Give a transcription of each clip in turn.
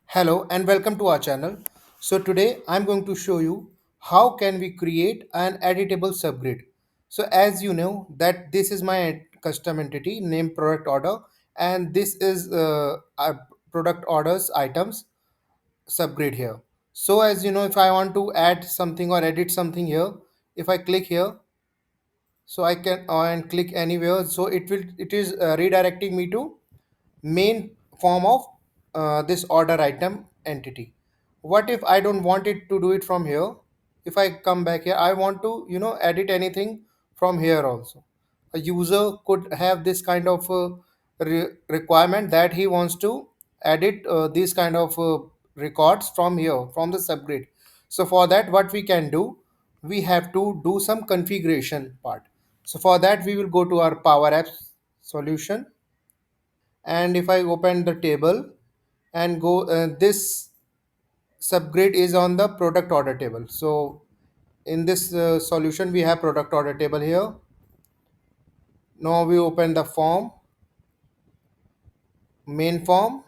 Hello and welcome to our channel. So today I'm going to show you how can we create an editable subgrid. So as you know that this is my custom entity named product order, and this is our product orders items subgrid here. So as you know, if I want to add something or edit something here, if I click here, so I can and click anywhere, so it is redirecting me to main form of this order item entity. What if I don't want it to do it from here? If I come back here, I want to edit anything from here also. A user could have this kind of requirement that he wants to edit these kind of records from here, from the subgrid. So for that, what we can do, we have to do some configuration part. So for that, we will go to our Power Apps solution, and if I open the table and go, this subgrid is on the product order table. So in this solution we have product order table here. Now we open the form, main form,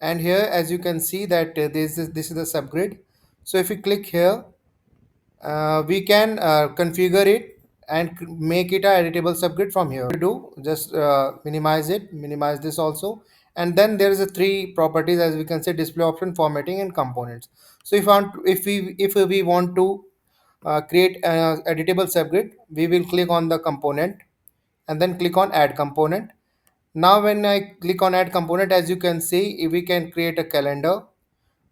and here as you can see that this is the subgrid. So if we click here, we can configure it and make it a editable subgrid from here. To do, just minimize it, minimize this also, and then there is a three properties, as we can say: display option, formatting, and components. So if we want to create an editable subgrid, we will click on the component and then click on add component. Now when I click on add component, as you can see, we can create a calendar,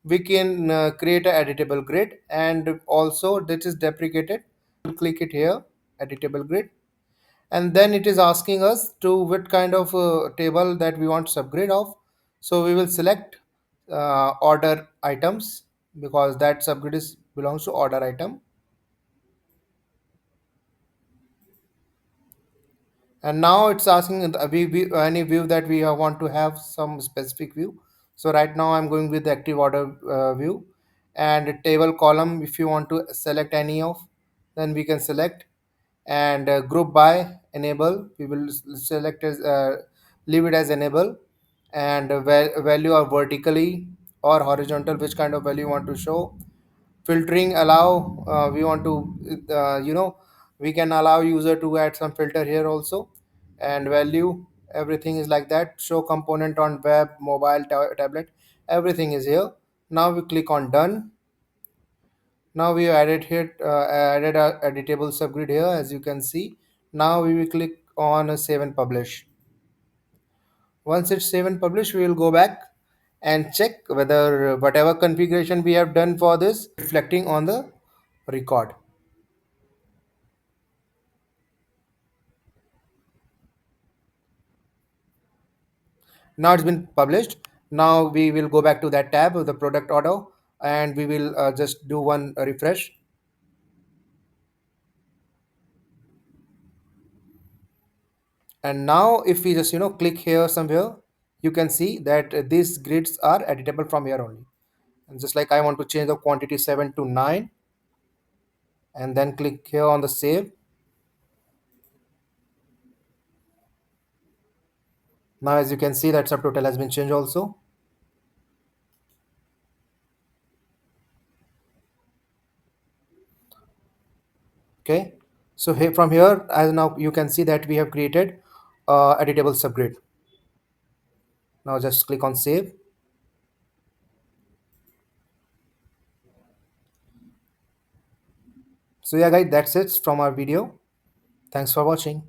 we can create a editable grid, and also this is deprecated. We'll click it here, editable grid, and then it is asking us to what kind of table that we want subgrid of. So we will select order items, because that subgrid is belongs to order item. And now it's asking we any view that we want to have some specific view. So right now I'm going with the active order view, and table column, if you want to select any of, then we can select. And group by enable, we will select as leave it as enable. And value or vertically or horizontal, which kind of value you want to show. Filtering allow, we want to we can allow user to add some filter here also. And value, everything is like that. Show component on web, mobile, tablet, everything is here. Now we click on done. Now we added here added a editable subgrid here, as you can see. Now we will click on save and publish. Once it's save and publish, we will go back and check whether whatever configuration we have done for this reflecting on the record. Now it's been published. Now we will go back to that tab of the product order, and we will just do one refresh. And now if we just click here somewhere, you can see that these grids are editable from here only. And just like I want to change the quantity 7 to 9, and then click here on the save. Now as you can see that subtotal has been changed also. Okay, so here, from here, as now you can see that we have created editable subgrid. Now just click on save. So yeah guys, that's it from our video. Thanks for watching.